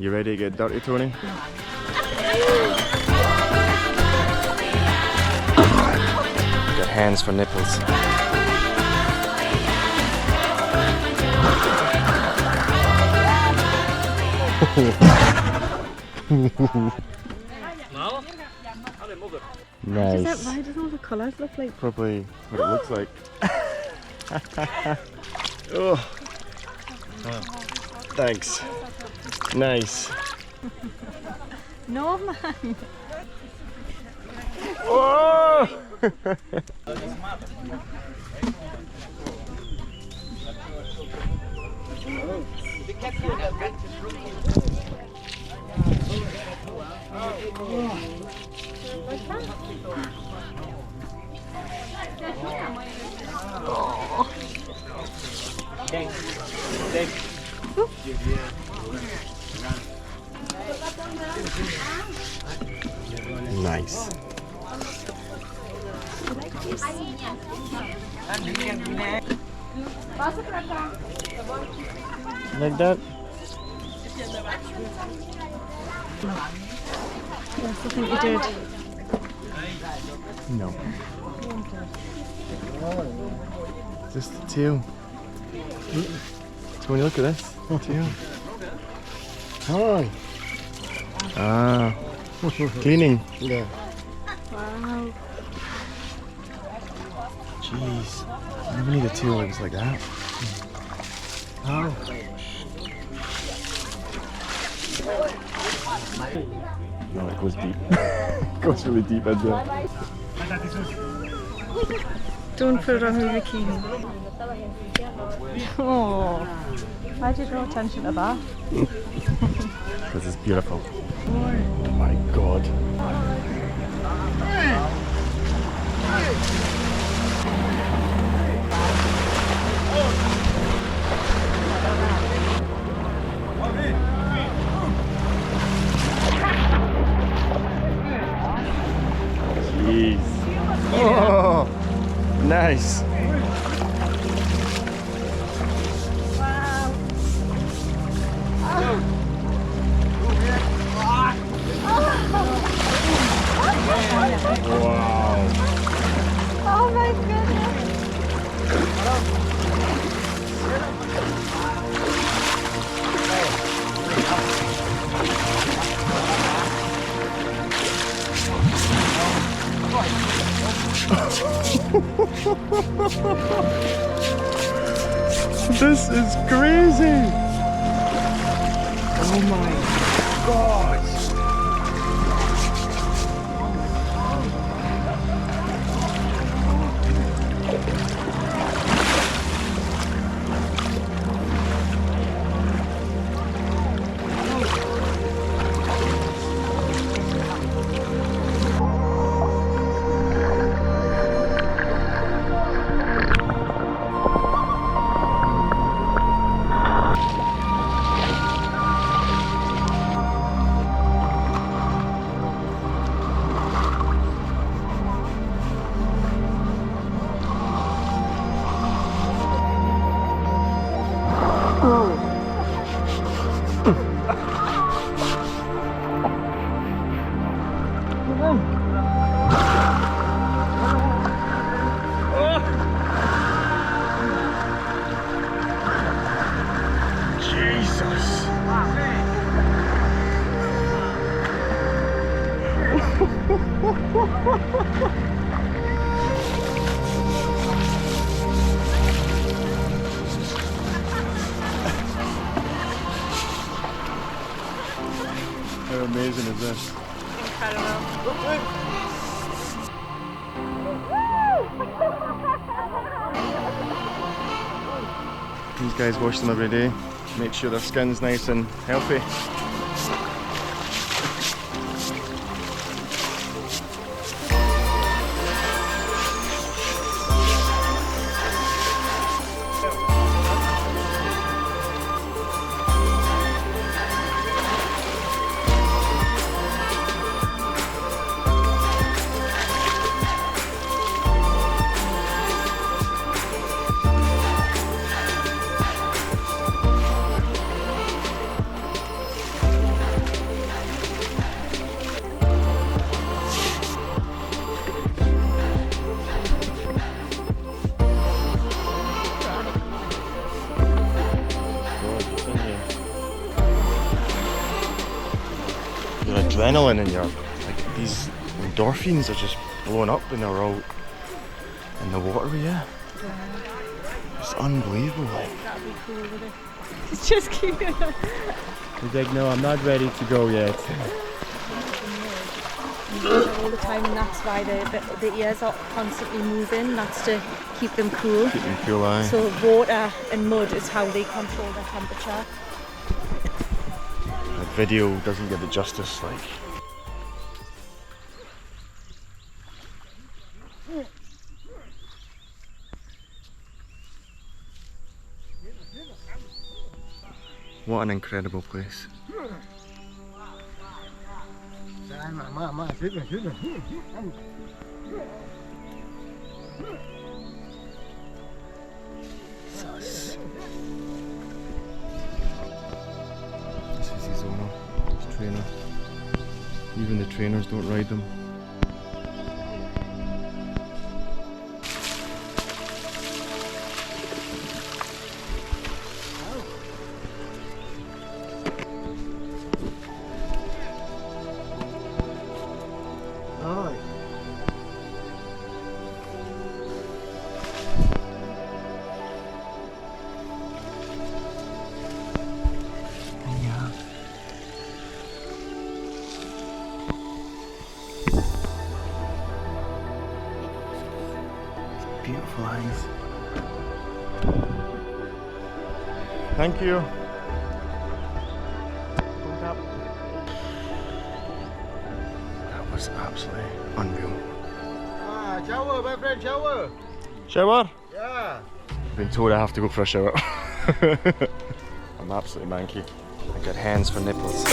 You ready to get dirty, Tony? Got hands for nipples. Nice. Why does all the colours look like? Probably what it looks like. Oh. Thanks. Nice. No, man. Oh! Nice. Like that? Yes, I think you did. No. Just the tail. Tony, look at this. Tail. Hi. Ah. Cleaning. Yeah. Wow. Jeez. I never need a tail that was like that. How? No, it goes deep. It goes really deep into it. Don't put it on her bikini. Oh, why did you draw attention to that? Because it's beautiful. Oh my god. Jeez. Oh, nice. Wow. Oh my goodness. This is crazy. Oh my god. Jesus. How amazing is this? These guys wash them every day, make sure their skin's nice and healthy. your adrenaline and your like these endorphins are just blowing up when they're out in the water. Yeah, it's unbelievable. Like. That'd be cool, wouldn't it? It's just cute. He's like, no, I'm not ready to go yet. All the time, and that's why the ears are constantly moving. That's to keep them cool. Keep them cool, aye. So water and mud is how they control their temperature. The video doesn't give it justice, like. What an incredible place. Sus. This is his owner, his trainer. Even the trainers don't ride them. Beautiful eyes. Thank you. That was absolutely unreal. Shower, my friend, shower. Shower? Yeah. I've been told I have to go for a shower. I'm absolutely manky. I got hands for nipples.